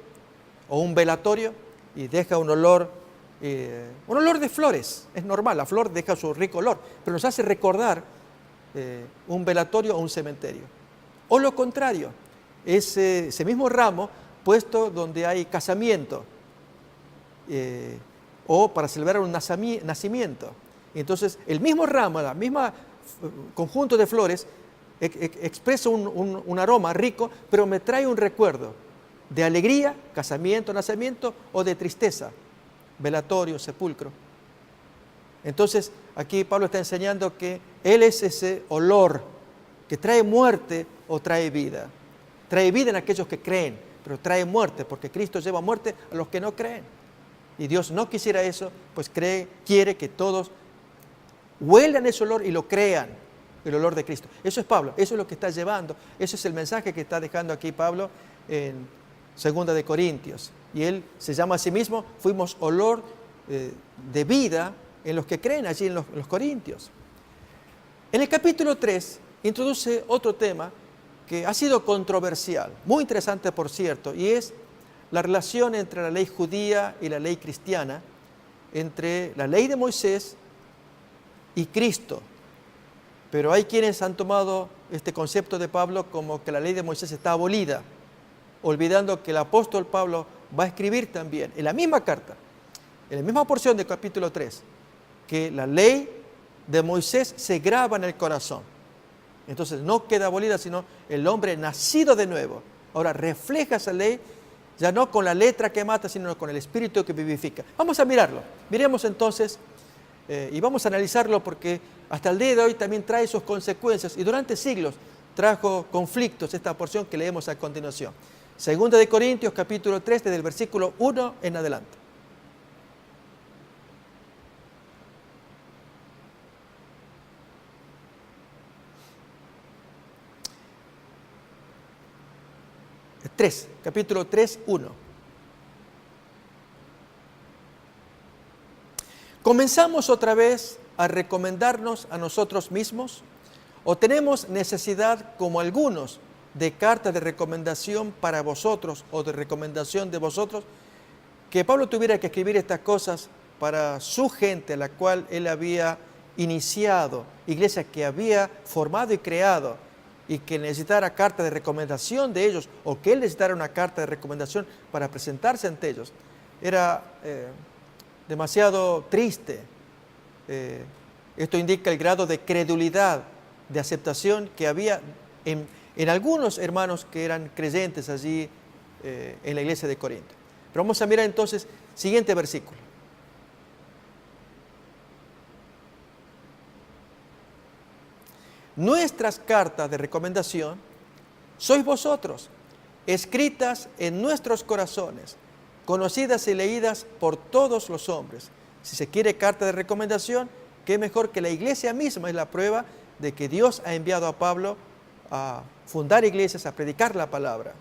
o un velatorio y deja un olor de flores. Es normal, la flor deja su rico olor, pero nos hace recordar un velatorio o un cementerio. O lo contrario, ese mismo ramo puesto donde hay casamiento o para celebrar un nacimiento. Entonces, el mismo ramo, la misma conjunto de flores expresa un aroma rico, pero me trae un recuerdo de alegría, casamiento, nacimiento, o de tristeza, velatorio, sepulcro. Entonces, aquí Pablo está enseñando que Él es ese olor que trae muerte o trae vida. Trae vida en aquellos que creen, pero trae muerte, porque Cristo lleva muerte a los que no creen. Y Dios no quisiera eso, pues quiere que todos huelan ese olor y lo crean, el olor de Cristo. Eso es Pablo, eso es lo que está llevando, eso es el mensaje que está dejando aquí Pablo en 2 de Corintios. Y él se llama a sí mismo, fuimos olor de vida en los que creen allí en los Corintios. En el capítulo 3 introduce otro tema que ha sido controversial, muy interesante por cierto, y es la relación entre la ley judía y la ley cristiana, entre la ley de Moisés y Cristo. Pero hay quienes han tomado este concepto de Pablo como que la ley de Moisés está abolida, olvidando que el apóstol Pablo va a escribir también en la misma carta, en la misma porción del capítulo 3, que la ley de Moisés se graba en el corazón. Entonces no queda abolida, sino el hombre nacido de nuevo. Ahora refleja esa ley, ya no con la letra que mata, sino con el espíritu que vivifica. Vamos a mirarlo. Miremos entonces y vamos a analizarlo porque hasta el día de hoy también trae sus consecuencias y durante siglos trajo conflictos esta porción que leemos a continuación. 2 de Corintios capítulo 3, desde el versículo 1 en adelante. Capítulo 3, 1. ¿Comenzamos otra vez a recomendarnos a nosotros mismos? ¿O tenemos necesidad, como algunos, de carta de recomendación para vosotros o de recomendación de vosotros? Que Pablo tuviera que escribir estas cosas para su gente, la cual él había iniciado, iglesia que había formado y creado, y que necesitara carta de recomendación de ellos, o que él necesitara una carta de recomendación para presentarse ante ellos. Era demasiado triste. Esto indica el grado de credulidad, de aceptación que había en algunos hermanos que eran creyentes allí en la iglesia de Corinto. Pero vamos a mirar entonces, siguiente versículo. Nuestras cartas de recomendación sois vosotros, escritas en nuestros corazones, conocidas y leídas por todos los hombres. Si se quiere carta de recomendación, qué mejor que la iglesia misma es la prueba de que Dios ha enviado a Pablo a fundar iglesias, a predicar la palabra.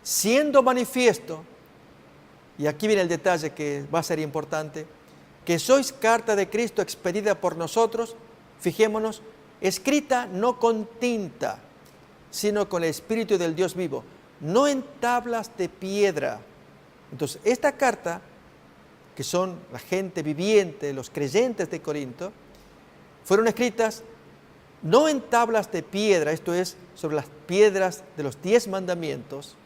siendo manifiesto, y aquí viene el detalle que va a ser importante, que sois carta de Cristo expedida por nosotros, fijémonos, escrita no con tinta, sino con el Espíritu del Dios vivo, no en tablas de piedra. Entonces, esta carta, que son la gente viviente, los creyentes de Corinto, fueron escritas no en tablas de piedra, esto es, sobre las piedras de los 10 mandamientos.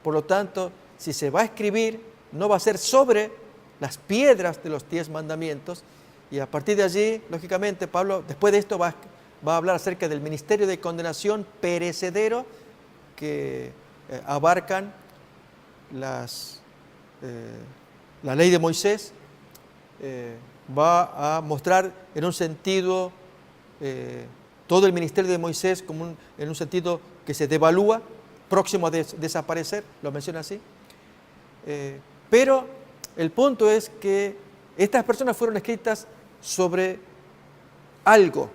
Por lo tanto, si se va a escribir, no va a ser sobre las piedras de los 10 mandamientos. Y a partir de allí, lógicamente, Pablo, después de esto, va a hablar acerca del ministerio de condenación perecedero que abarcan la ley de Moisés. Va a mostrar en un sentido todo el ministerio de Moisés como en un sentido que se devalúa, próximo a desaparecer, lo menciona así. Pero el punto es que estas personas fueron escritas sobre algo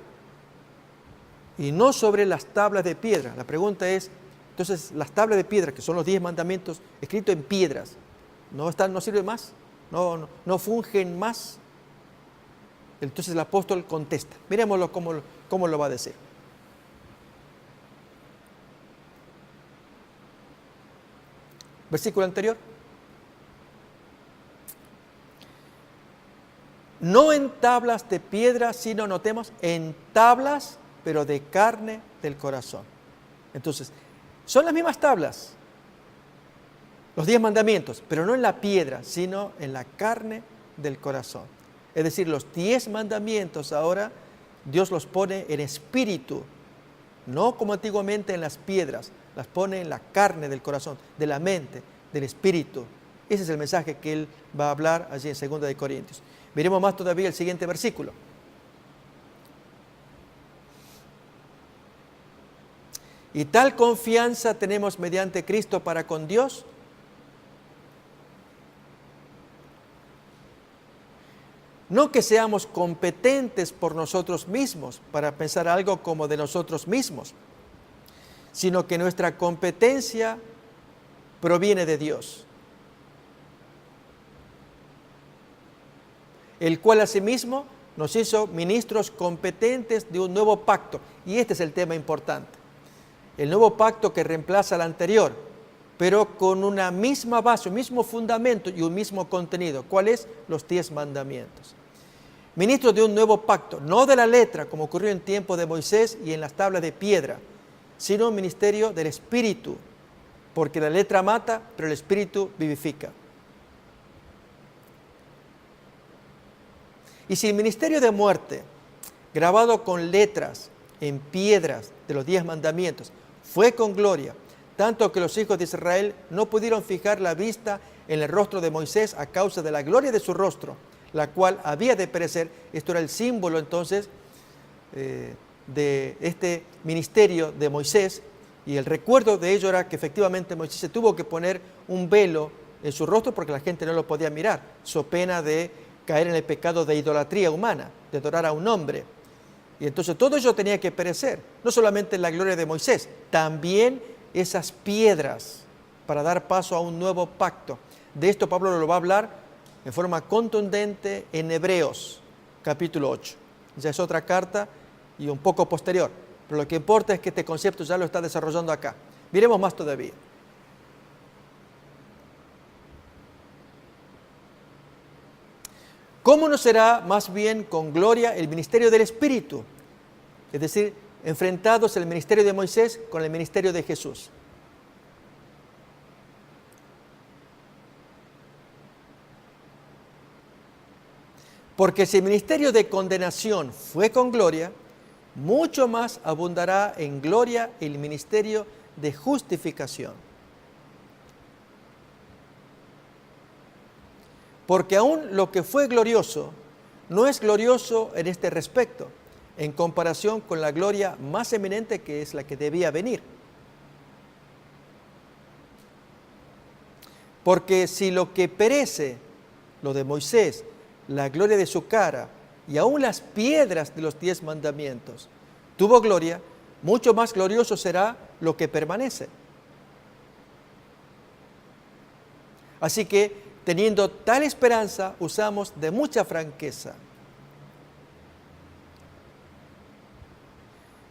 y no sobre las tablas de piedra. La pregunta es, entonces, las tablas de piedra, que son los 10 mandamientos, escritos en piedras, ¿no sirven más? ¿No fungen más? Entonces el apóstol contesta. Miremoslo cómo lo va a decir. Versículo anterior. No en tablas de piedra, sino, notemos, en tablas, pero de carne del corazón. Entonces, son las mismas tablas, los 10 mandamientos, pero no en la piedra, sino en la carne del corazón. Es decir, los 10 mandamientos ahora Dios los pone en espíritu, no como antiguamente en las piedras, las pone en la carne del corazón, de la mente, del espíritu. Ese es el mensaje que él va a hablar allí en 2 de Corintios. Miremos más todavía el siguiente versículo. Y tal confianza tenemos mediante Cristo para con Dios. No que seamos competentes por nosotros mismos para pensar algo como de nosotros mismos, sino que nuestra competencia proviene de Dios, el cual asimismo nos hizo ministros competentes de un nuevo pacto. Y este es el tema importante. El nuevo pacto que reemplaza al anterior, pero con una misma base, un mismo fundamento y un mismo contenido. ¿Cuál es? Los 10 mandamientos. Ministros de un nuevo pacto, no de la letra, como ocurrió en tiempo de Moisés y en las tablas de piedra, sino un ministerio del Espíritu, porque la letra mata, pero el Espíritu vivifica. Y si el ministerio de muerte, grabado con letras en piedras de los 10 mandamientos, fue con gloria, tanto que los hijos de Israel no pudieron fijar la vista en el rostro de Moisés a causa de la gloria de su rostro, la cual había de perecer. Esto era el símbolo entonces de este ministerio de Moisés, y el recuerdo de ello era que efectivamente Moisés se tuvo que poner un velo en su rostro porque la gente no lo podía mirar, so pena de caer en el pecado de idolatría humana, de adorar a un hombre. Y entonces todo ello tenía que perecer, no solamente la gloria de Moisés, también esas piedras para dar paso a un nuevo pacto. De esto Pablo lo va a hablar en forma contundente en Hebreos, capítulo 8. Ya es otra carta y un poco posterior, pero lo que importa es que este concepto ya lo está desarrollando acá. Miremos más todavía. ¿Cómo no será más bien con gloria el ministerio del Espíritu? Es decir, enfrentados el ministerio de Moisés con el ministerio de Jesús. Porque si el ministerio de condenación fue con gloria, mucho más abundará en gloria el ministerio de justificación. Porque aún lo que fue glorioso no es glorioso en este respecto, en comparación con la gloria más eminente que es la que debía venir. Porque si lo que perece, lo de Moisés, la gloria de su cara y aún las piedras de los 10 mandamientos, tuvo gloria, mucho más glorioso será lo que permanece. Así que, teniendo tal esperanza, usamos de mucha franqueza.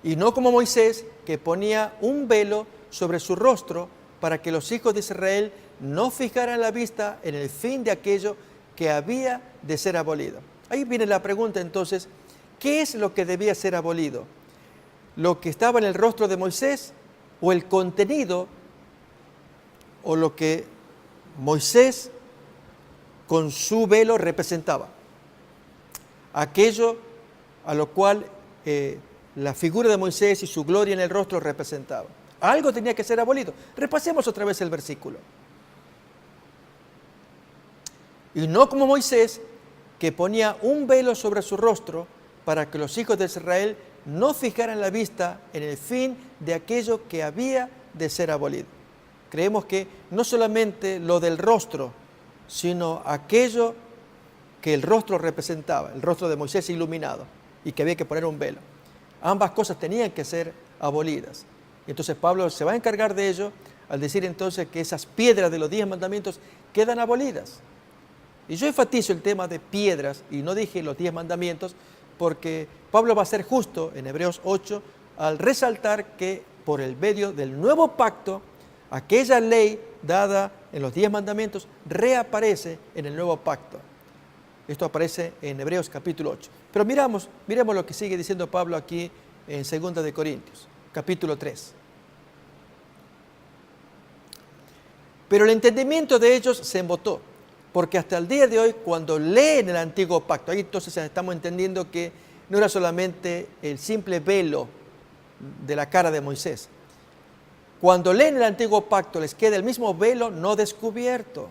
Y no como Moisés, que ponía un velo sobre su rostro para que los hijos de Israel no fijaran la vista en el fin de aquello que había de ser abolido. Ahí viene la pregunta entonces, ¿qué es lo que debía ser abolido? ¿Lo que estaba en el rostro de Moisés o el contenido o lo que Moisés con su velo representaba? Aquello a lo cual la figura de Moisés y su gloria en el rostro representaba. Algo tenía que ser abolido. Repasemos otra vez el versículo. Y no como Moisés, que ponía un velo sobre su rostro para que los hijos de Israel no fijaran la vista en el fin de aquello que había de ser abolido. Creemos que no solamente lo del rostro, sino aquello que el rostro representaba, el rostro de Moisés iluminado, y que había que poner un velo. Ambas cosas tenían que ser abolidas. Y entonces Pablo se va a encargar de ello al decir entonces que esas piedras de los 10 mandamientos quedan abolidas. Y yo enfatizo el tema de piedras, y no dije los 10 mandamientos, porque Pablo va a ser justo en Hebreos 8 al resaltar que por el medio del nuevo pacto, aquella ley dada en los 10 mandamientos reaparece en el nuevo pacto. Esto aparece en Hebreos capítulo 8. Pero miremos lo que sigue diciendo Pablo aquí en 2 de Corintios, capítulo 3. Pero el entendimiento de ellos se embotó, porque hasta el día de hoy, cuando leen el antiguo pacto, ahí entonces estamos entendiendo que no era solamente el simple velo de la cara de Moisés. Cuando leen el antiguo pacto, les queda el mismo velo no descubierto,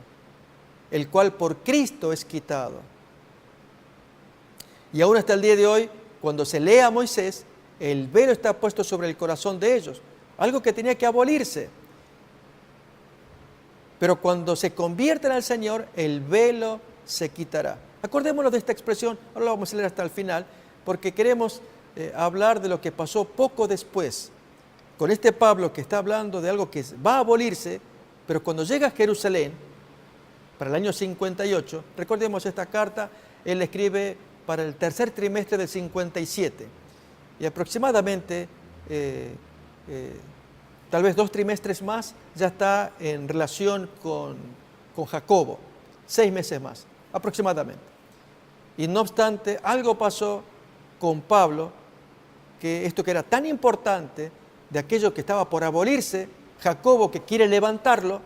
el cual por Cristo es quitado. Y aún hasta el día de hoy, cuando se lee a Moisés, el velo está puesto sobre el corazón de ellos, algo que tenía que abolirse. Pero cuando se convierten al Señor, el velo se quitará. Acordémonos de esta expresión, ahora la vamos a leer hasta el final, porque queremos hablar de lo que pasó poco después, con este Pablo que está hablando de algo que va a abolirse, pero cuando llega a Jerusalén, para el año 58, recordemos esta carta, él escribe para el tercer trimestre del 57, y aproximadamente tal vez 2 trimestres más, ya está en relación con Jacobo, 6 meses más, aproximadamente. Y no obstante, algo pasó con Pablo, que esto que era tan importante, de aquello que estaba por abolirse, Jacobo que quiere levantarlo,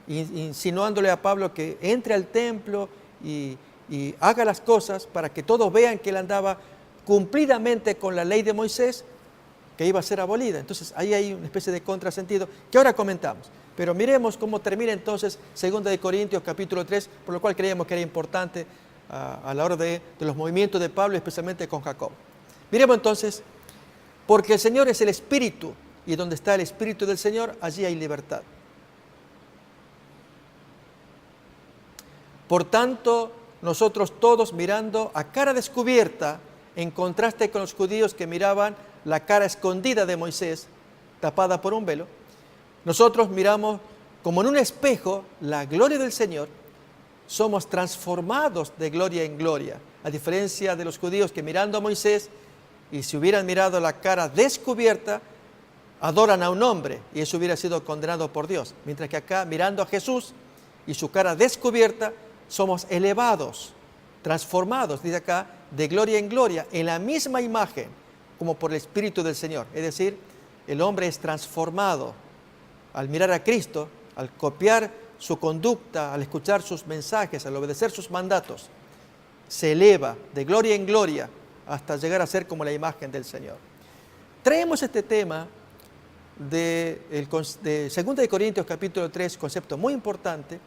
insinuándole a Pablo que entre al templo y haga las cosas para que todos vean que él andaba cumplidamente con la ley de Moisés, que iba a ser abolida. Entonces ahí hay una especie de contrasentido que ahora comentamos. Pero miremos cómo termina entonces 2 de Corintios capítulo 3, por lo cual creíamos que era importante a la hora de los movimientos de Pablo, especialmente con Jacob. Miremos entonces, porque el Señor es el Espíritu, y donde está el Espíritu del Señor, allí hay libertad. Por tanto, nosotros todos mirando a cara descubierta, en contraste con los judíos que miraban la cara escondida de Moisés, tapada por un velo, nosotros miramos como en un espejo la gloria del Señor, somos transformados de gloria en gloria, a diferencia de los judíos que mirando a Moisés, y si hubieran mirado la cara descubierta, adoran a un hombre, y eso hubiera sido condenado por Dios, mientras que acá, mirando a Jesús y su cara descubierta, somos elevados, transformados, dice acá, de gloria en gloria, en la misma imagen, como por el Espíritu del Señor. Es decir, el hombre es transformado al mirar a Cristo, al copiar su conducta, al escuchar sus mensajes, al obedecer sus mandatos. Se eleva de gloria en gloria hasta llegar a ser como la imagen del Señor. Traemos este tema de 2 de Corintios capítulo 3, concepto muy importante,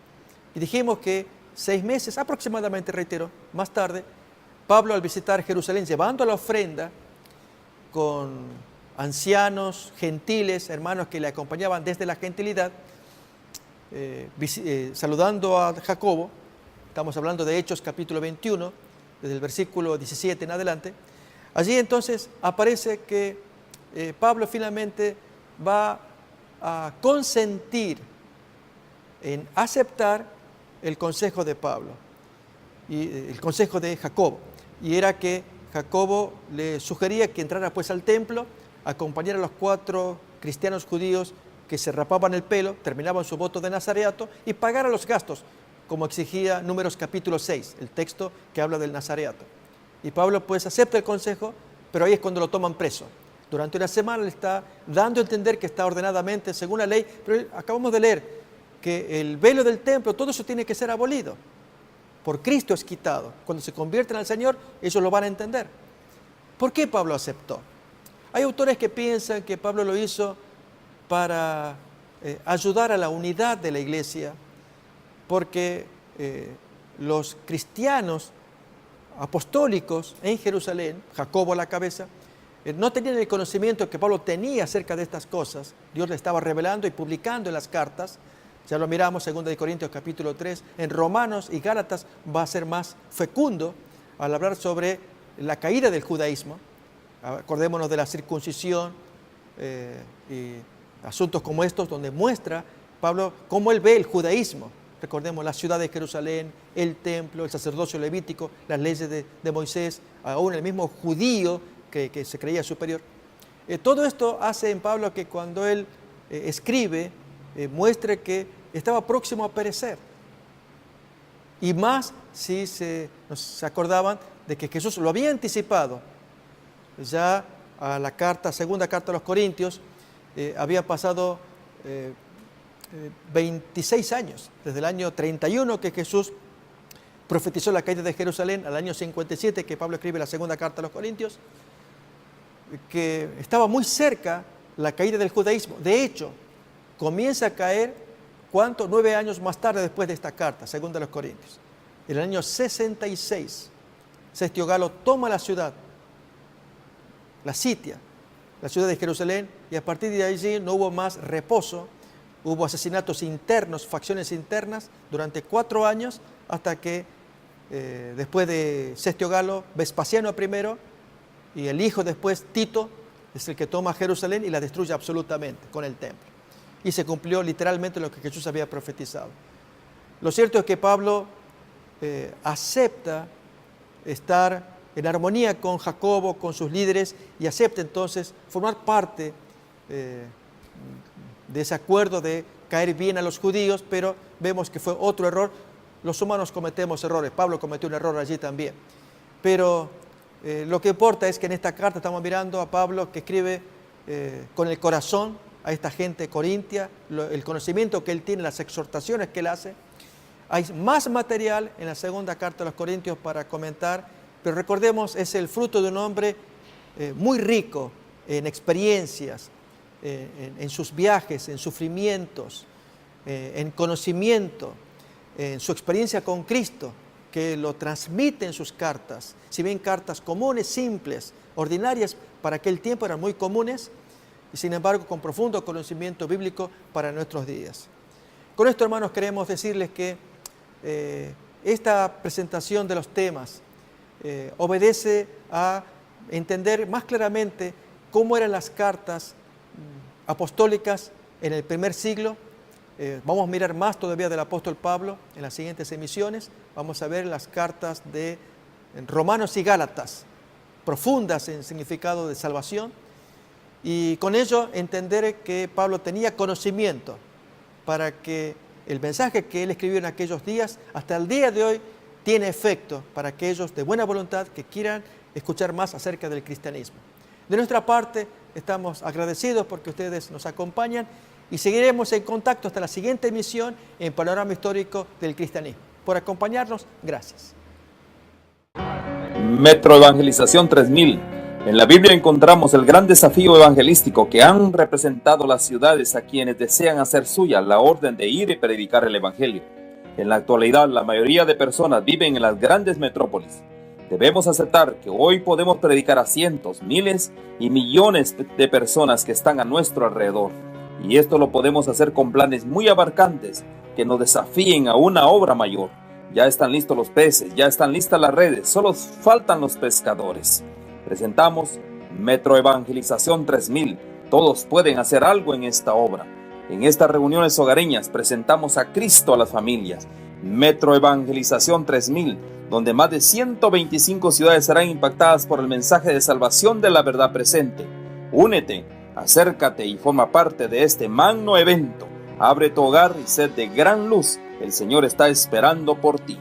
y dijimos que 6 meses, aproximadamente, reitero, más tarde, Pablo al visitar Jerusalén, llevando la ofrenda con ancianos, gentiles, hermanos que le acompañaban desde la gentilidad, saludando a Jacobo, estamos hablando de Hechos capítulo 21, desde el versículo 17 en adelante, allí entonces aparece que Pablo finalmente va a consentir en aceptar el consejo de Pablo, y el consejo de Jacobo, y era que Jacobo le sugería que entrara pues al templo, acompañara a los 4 cristianos judíos que se rapaban el pelo, terminaban su voto de nazareato y pagara los gastos, como exigía Números capítulo 6, el texto que habla del nazareato. Y Pablo pues acepta el consejo, pero ahí es cuando lo toman preso. Durante una semana le está dando a entender que está ordenadamente según la ley, pero acabamos de leer que el velo del templo, todo eso tiene que ser abolido. Por Cristo es quitado. Cuando se convierten al Señor, ellos lo van a entender. ¿Por qué Pablo aceptó? Hay autores que piensan que Pablo lo hizo para ayudar a la unidad de la iglesia, porque los cristianos apostólicos en Jerusalén, Jacobo a la cabeza, no tenían el conocimiento que Pablo tenía acerca de estas cosas. Dios le estaba revelando y publicando en las cartas. Ya lo miramos, 2 Corintios capítulo 3. En Romanos y Gálatas va a ser más fecundo al hablar sobre la caída del judaísmo. Acordémonos de la circuncisión y asuntos como estos, donde muestra Pablo cómo él ve el judaísmo. Recordemos la ciudad de Jerusalén, el templo, el sacerdocio levítico, las leyes de Moisés, aún el mismo judío que se creía superior. Todo esto hace en Pablo que cuando él escribe, muestre que estaba próximo a perecer. Y más si se acordaban de que Jesús lo había anticipado. Ya a la segunda carta a los Corintios, había pasado 26 años, desde el año 31 que Jesús profetizó la caída de Jerusalén, al año 57 que Pablo escribe la segunda carta a los Corintios, que estaba muy cerca la caída del judaísmo. De hecho, comienza a caer, ¿cuánto? 9 años más tarde después de esta carta, segunda a los Corintios. En el año 66, Sestio Galo toma la ciudad, la sitia, la ciudad de Jerusalén, y a partir de allí no hubo más reposo. Hubo asesinatos internos, facciones internas, durante 4 años, hasta que después de Sestio Galo, Vespasiano primero, y el hijo después, Tito, es el que toma Jerusalén y la destruye absolutamente con el templo. Y se cumplió literalmente lo que Jesús había profetizado. Lo cierto es que Pablo acepta estar en armonía con Jacobo, con sus líderes, y acepta entonces formar parte de ese acuerdo de caer bien a los judíos, pero vemos que fue otro error. Los humanos cometemos errores, Pablo cometió un error allí también. Pero lo que importa es que en esta carta estamos mirando a Pablo que escribe con el corazón a esta gente corintia, el conocimiento que él tiene, las exhortaciones que él hace. Hay más material en la segunda carta a los Corintios para comentar, pero recordemos, es el fruto de un hombre muy rico en experiencias, en sus viajes, en sufrimientos, en conocimiento, en su experiencia con Cristo, que lo transmite en sus cartas. Si bien cartas comunes, simples, ordinarias, para aquel tiempo eran muy comunes, y sin embargo con profundo conocimiento bíblico para nuestros días. Con esto, hermanos, queremos decirles que esta presentación de los temas obedece a entender más claramente cómo eran las cartas apostólicas en el primer siglo. Vamos a mirar más todavía del apóstol Pablo en las siguientes emisiones. Vamos a ver las cartas de Romanos y Gálatas, profundas en significado de salvación, y con ello entender que Pablo tenía conocimiento para que el mensaje que él escribió en aquellos días, hasta el día de hoy, tiene efecto para aquellos de buena voluntad que quieran escuchar más acerca del cristianismo. De nuestra parte, estamos agradecidos porque ustedes nos acompañan y seguiremos en contacto hasta la siguiente emisión en Panorama Histórico del Cristianismo. Por acompañarnos, gracias. Metro Evangelización 3000. En la Biblia encontramos el gran desafío evangelístico que han representado las ciudades a quienes desean hacer suya la orden de ir y predicar el Evangelio. En la actualidad, la mayoría de personas viven en las grandes metrópolis. Debemos aceptar que hoy podemos predicar a cientos, miles y millones de personas que están a nuestro alrededor. Y esto lo podemos hacer con planes muy abarcantes que nos desafíen a una obra mayor. Ya están listos los peces, ya están listas las redes, solo faltan los pescadores. Presentamos Metro Evangelización 3000. Todos pueden hacer algo en esta obra. En estas reuniones hogareñas presentamos a Cristo a las familias Metro Evangelización 3000, donde más de 125 ciudades serán impactadas por el mensaje de salvación de la verdad presente. Únete, acércate y forma parte de este magno evento. Abre tu hogar y sed de gran luz. El Señor está esperando por ti.